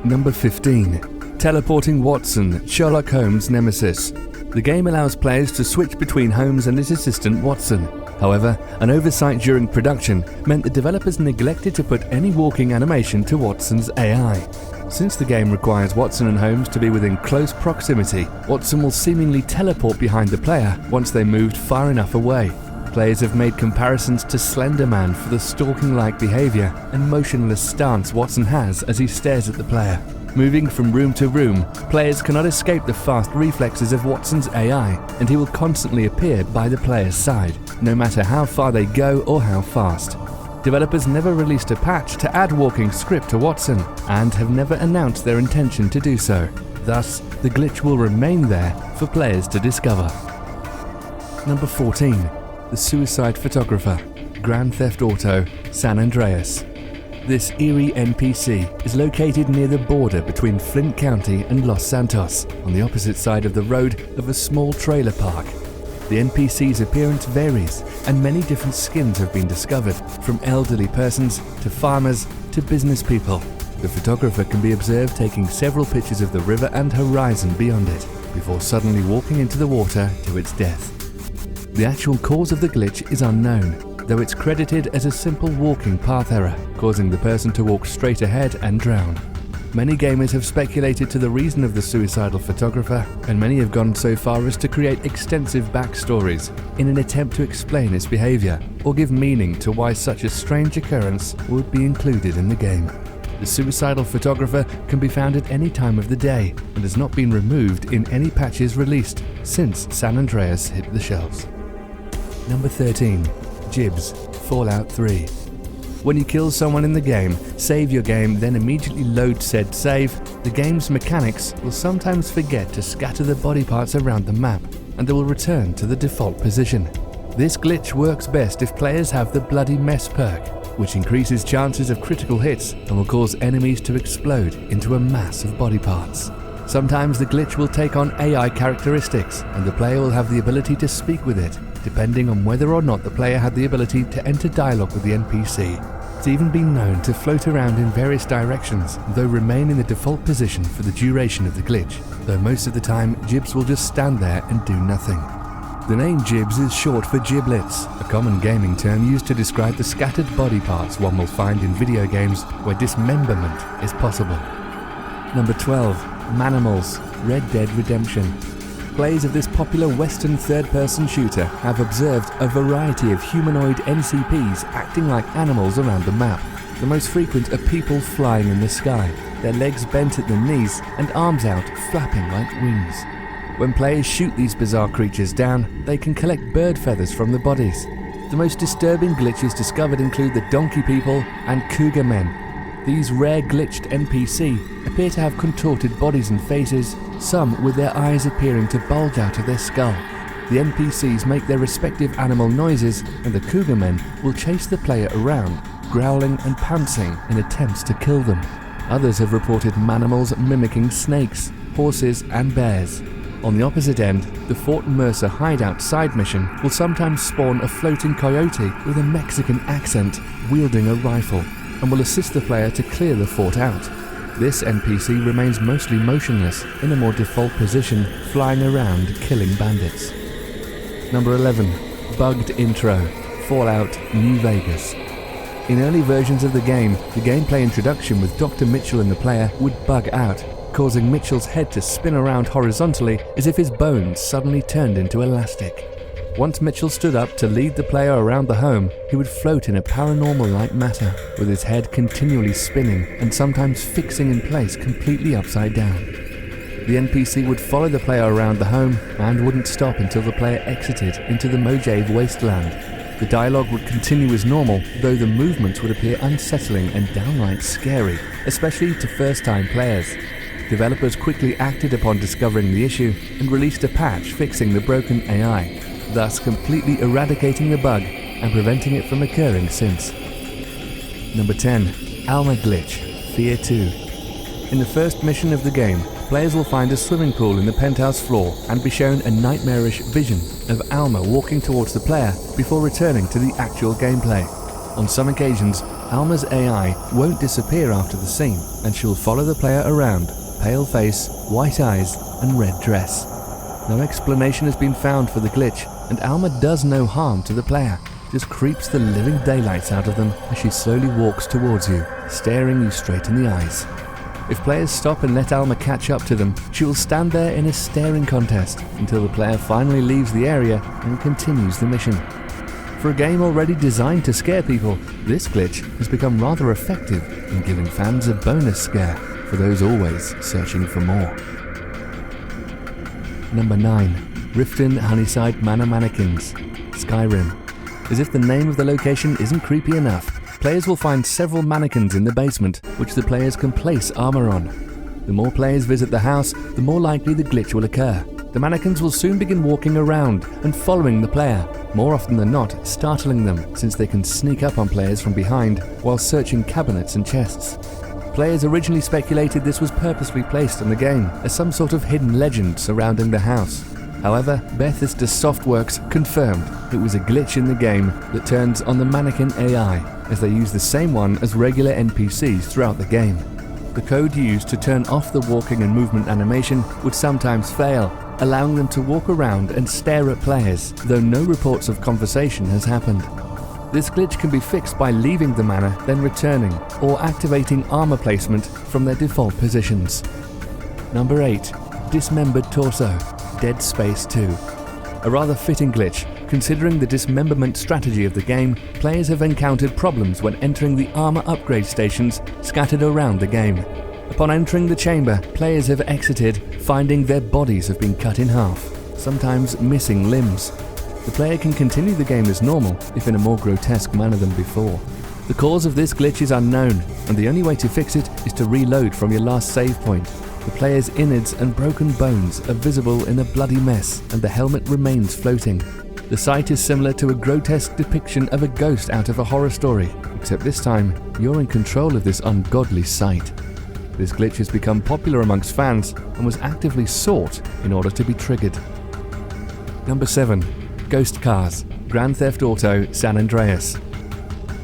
Number 15. Teleporting Watson, Sherlock Holmes' nemesis. The game allows players to switch between Holmes and his assistant Watson. However, an oversight during production meant the developers neglected to put any walking animation to Watson's AI. Since the game requires Watson and Holmes to be within close proximity, Watson will seemingly teleport behind the player once they moved far enough away. Players have made comparisons to Slender Man for the stalking-like behavior and motionless stance Watson has as he stares at the player. Moving from room to room, players cannot escape the fast reflexes of Watson's AI, and he will constantly appear by the player's side, no matter how far they go or how fast. Developers never released a patch to add walking script to Watson, and have never announced their intention to do so. Thus, the glitch will remain there for players to discover. Number 14. The Suicide Photographer, Grand Theft Auto, San Andreas. This eerie NPC is located near the border between Flint County and Los Santos, on the opposite side of the road of a small trailer park. The NPC's appearance varies, and many different skins have been discovered, from elderly persons to farmers to business people. The photographer can be observed taking several pictures of the river and horizon beyond it, before suddenly walking into the water to its death. The actual cause of the glitch is unknown, though it's credited as a simple walking path error, causing the person to walk straight ahead and drown. Many gamers have speculated to the reason of the suicidal photographer, and many have gone so far as to create extensive backstories in an attempt to explain its behavior or give meaning to why such a strange occurrence would be included in the game. The suicidal photographer can be found at any time of the day and has not been removed in any patches released since San Andreas hit the shelves. Number 13. Jibs, Fallout 3. When you kill someone in the game, save your game, then immediately load said save, the game's mechanics will sometimes forget to scatter the body parts around the map, and they will return to the default position. This glitch works best if players have the Bloody Mess perk, which increases chances of critical hits and will cause enemies to explode into a mass of body parts. Sometimes the glitch will take on AI characteristics, and the player will have the ability to speak with it, depending on whether or not the player had the ability to enter dialogue with the NPC. It's even been known to float around in various directions, though remain in the default position for the duration of the glitch, though most of the time Jibs will just stand there and do nothing. The name Jibs is short for giblets, a common gaming term used to describe the scattered body parts one will find in video games where dismemberment is possible. Number 12. Manimals, Red Dead Redemption. Players of this popular Western third-person shooter have observed a variety of humanoid NCPs acting like animals around the map. The most frequent are people flying in the sky, their legs bent at the knees and arms out, flapping like wings. When players shoot these bizarre creatures down, they can collect bird feathers from the bodies. The most disturbing glitches discovered include the donkey people and cougar men. These rare glitched NPC appear to have contorted bodies and faces, some with their eyes appearing to bulge out of their skull. The NPCs make their respective animal noises, and the cougar men will chase the player around, growling and pouncing in attempts to kill them. Others have reported manimals mimicking snakes, horses and bears. On the opposite end, the Fort Mercer hideout side mission will sometimes spawn a floating coyote with a Mexican accent wielding a rifle, and will assist the player to clear the fort out. This NPC remains mostly motionless in a more default position, flying around killing bandits. Number 11. Bugged Intro, Fallout New Vegas. In early versions of the gameplay introduction with Dr. Mitchell and the player would bug out, causing Mitchell's head to spin around horizontally as if his bones suddenly turned into elastic. Once Mitchell stood up to lead the player around the home, he would float in a paranormal-like matter, with his head continually spinning and sometimes fixing in place completely upside down. The NPC would follow the player around the home and wouldn't stop until the player exited into the Mojave wasteland. The dialogue would continue as normal, though the movements would appear unsettling and downright scary, especially to first-time players. Developers quickly acted upon discovering the issue and released a patch fixing the broken AI, thus completely eradicating the bug and preventing it from occurring since. Number 10. Alma Glitch, Fear 2. In the first mission of the game, players will find a swimming pool in the penthouse floor and be shown a nightmarish vision of Alma walking towards the player before returning to the actual gameplay. On some occasions, Alma's AI won't disappear after the scene, and she'll follow the player around, pale face, white eyes, and red dress. No explanation has been found for the glitch, and Alma does no harm to the player, just creeps the living daylights out of them as she slowly walks towards you, staring you straight in the eyes. If players stop and let Alma catch up to them, she will stand there in a staring contest until the player finally leaves the area and continues the mission. For a game already designed to scare people, this glitch has become rather effective in giving fans a bonus scare for those always searching for more. Number 9. Riften Honeyside Manor Mannequins, Skyrim. As if the name of the location isn't creepy enough, players will find several mannequins in the basement, which the players can place armor on. The more players visit the house, the more likely the glitch will occur. The mannequins will soon begin walking around and following the player, more often than not startling them, since they can sneak up on players from behind while searching cabinets and chests. Players originally speculated this was purposely placed in the game as some sort of hidden legend surrounding the house. However, Bethesda Softworks confirmed it was a glitch in the game that turns on the mannequin AI, as they use the same one as regular NPCs throughout the game. The code used to turn off the walking and movement animation would sometimes fail, allowing them to walk around and stare at players, though no reports of conversation has happened. This glitch can be fixed by leaving the manor, then returning, or activating armor placement from their default positions. Number 8. Dismembered Torso, Dead Space 2. A rather fitting glitch, considering the dismemberment strategy of the game. Players have encountered problems when entering the armor upgrade stations scattered around the game. Upon entering the chamber, players have exited, finding their bodies have been cut in half, sometimes missing limbs. The player can continue the game as normal, if in a more grotesque manner than before. The cause of this glitch is unknown, and the only way to fix it is to reload from your last save point. The player's innards and broken bones are visible in a bloody mess, and the helmet remains floating. The sight is similar to a grotesque depiction of a ghost out of a horror story, except this time, you're in control of this ungodly sight. This glitch has become popular amongst fans and was actively sought in order to be triggered. Number 7. Ghost Cars, Grand Theft Auto San Andreas.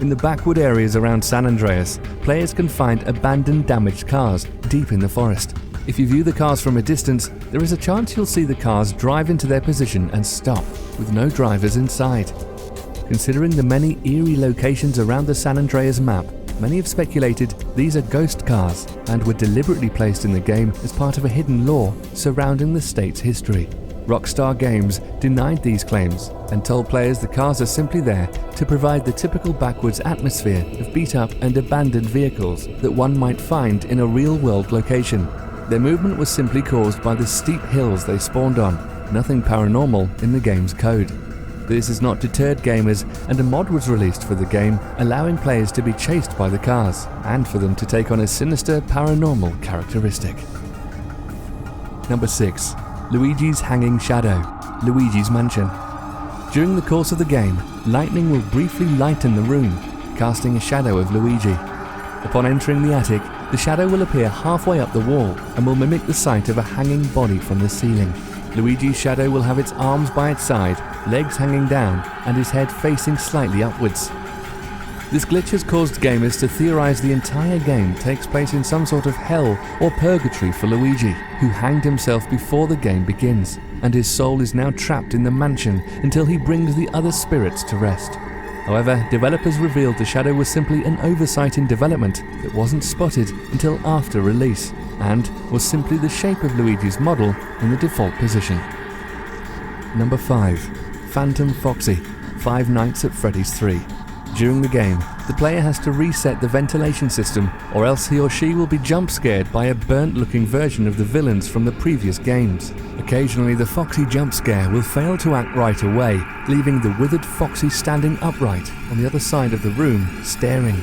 In the backwood areas around San Andreas, players can find abandoned damaged cars deep in the forest. If you view the cars from a distance, there is a chance you'll see the cars drive into their position and stop, with no drivers inside. Considering the many eerie locations around the San Andreas map, many have speculated these are ghost cars and were deliberately placed in the game as part of a hidden lore surrounding the state's history. Rockstar Games denied these claims and told players the cars are simply there to provide the typical backwoods atmosphere of beat-up and abandoned vehicles that one might find in a real-world location. Their movement was simply caused by the steep hills they spawned on, nothing paranormal in the game's code. This has not deterred gamers, and a mod was released for the game, allowing players to be chased by the cars, and for them to take on a sinister paranormal characteristic. Number 6. Luigi's Hanging Shadow, Luigi's Mansion. During the course of the game, lightning will briefly lighten the room, casting a shadow of Luigi. Upon entering the attic, the shadow will appear halfway up the wall and will mimic the sight of a hanging body from the ceiling. Luigi's shadow will have its arms by its side, legs hanging down, and his head facing slightly upwards. This glitch has caused gamers to theorize the entire game takes place in some sort of hell or purgatory for Luigi, who hanged himself before the game begins, and his soul is now trapped in the mansion until he brings the other spirits to rest. However, developers revealed the shadow was simply an oversight in development that wasn't spotted until after release, and was simply the shape of Luigi's model in the default position. Number 5. Phantom Foxy, Five Nights at Freddy's 3. During the game, the player has to reset the ventilation system, or else he or she will be jump scared by a burnt-looking version of the villains from the previous games. Occasionally, the Foxy jump scare will fail to act right away, leaving the withered Foxy standing upright on the other side of the room, staring.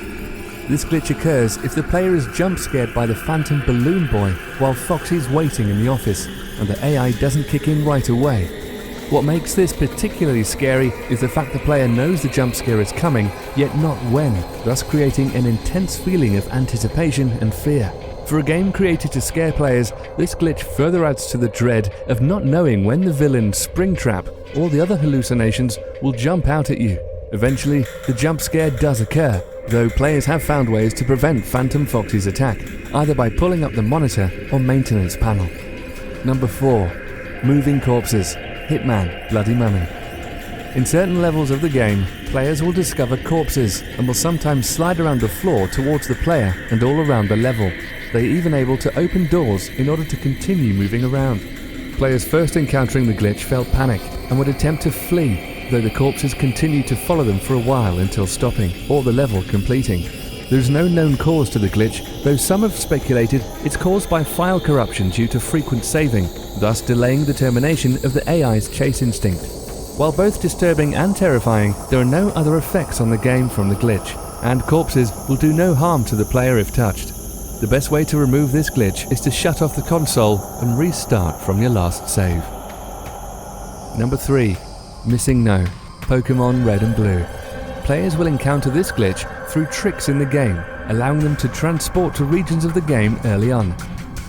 This glitch occurs if the player is jump scared by the Phantom Balloon Boy while Foxy's waiting in the office, and the AI doesn't kick in right away. What makes this particularly scary is the fact the player knows the jump scare is coming, yet not when, thus creating an intense feeling of anticipation and fear. For a game created to scare players, this glitch further adds to the dread of not knowing when the villain, Springtrap, or the other hallucinations will jump out at you. Eventually, the jump scare does occur, though players have found ways to prevent Phantom Foxy's attack, either by pulling up the monitor or maintenance panel. Number 4. Moving corpses. Hitman Bloody Mummy. In certain levels of the game, players will discover corpses and will sometimes slide around the floor towards the player and all around the level. They are even able to open doors in order to continue moving around. Players first encountering the glitch felt panic and would attempt to flee, though the corpses continued to follow them for a while until stopping, or the level completing. There is no known cause to the glitch, though some have speculated it's caused by file corruption due to frequent saving, thus delaying the termination of the AI's chase instinct. While both disturbing and terrifying, there are no other effects on the game from the glitch, and corpses will do no harm to the player if touched. The best way to remove this glitch is to shut off the console and restart from your last save. Number 3. Missing No. Pokemon Red and Blue. Players will encounter this glitch through tricks in the game, allowing them to transport to regions of the game early on.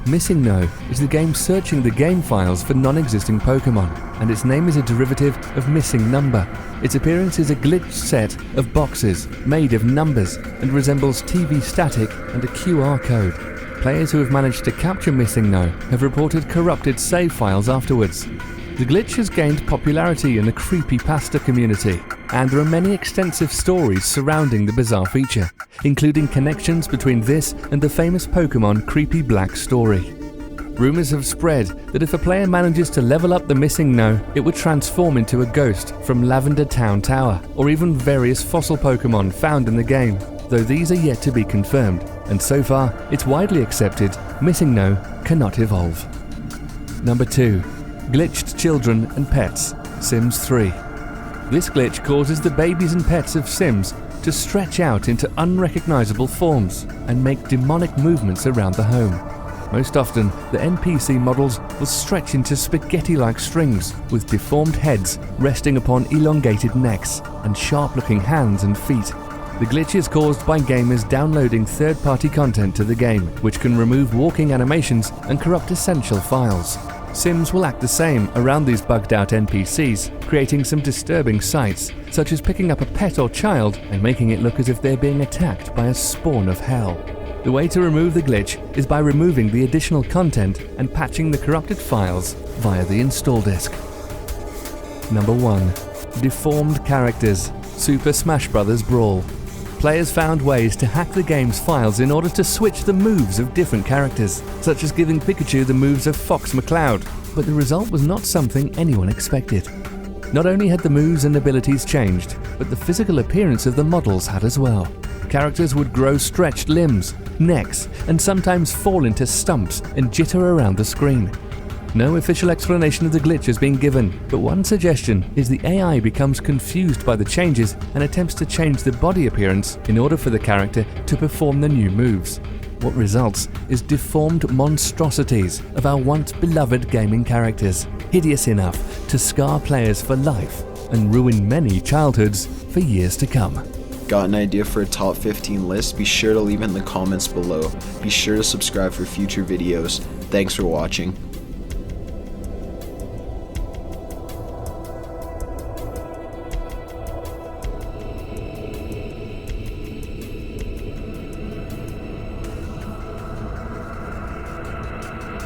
Missing No is the game searching the game files for non-existing Pokemon, and its name is a derivative of missing number. Its appearance is a glitched set of boxes made of numbers and resembles TV static and a QR code. Players who have managed to capture Missing No have reported corrupted save files afterwards. The glitch has gained popularity in the creepypasta community, and there are many extensive stories surrounding the bizarre feature, including connections between this and the famous Pokemon Creepy Black story. Rumors have spread that if a player manages to level up the Missing No, it would transform into a ghost from Lavender Town Tower, or even various fossil Pokemon found in the game, though these are yet to be confirmed, and so far it's widely accepted Missing No cannot evolve. Number 2. Glitched Children and Pets. Sims 3. This glitch causes the babies and pets of Sims to stretch out into unrecognizable forms and make demonic movements around the home. Most often, the NPC models will stretch into spaghetti-like strings with deformed heads resting upon elongated necks and sharp-looking hands and feet. The glitch is caused by gamers downloading third-party content to the game, which can remove walking animations and corrupt essential files. Sims will act the same around these bugged-out NPCs, creating some disturbing sights, such as picking up a pet or child and making it look as if they're being attacked by a spawn of hell. The way to remove the glitch is by removing the additional content and patching the corrupted files via the install disk. Number 1. Deformed Characters. Super Smash Bros. Brawl. Players found ways to hack the game's files in order to switch the moves of different characters, such as giving Pikachu the moves of Fox McCloud, but the result was not something anyone expected. Not only had the moves and abilities changed, but the physical appearance of the models had as well. Characters would grow stretched limbs, necks, and sometimes fall into stumps and jitter around the screen. No official explanation of the glitch has been given, but one suggestion is the AI becomes confused by the changes and attempts to change the body appearance in order for the character to perform the new moves. What results is deformed monstrosities of our once beloved gaming characters, hideous enough to scar players for life and ruin many childhoods for years to come. Got an idea for a top 15 list? Be sure to leave it in the comments below. Be sure to subscribe for future videos. Thanks for watching.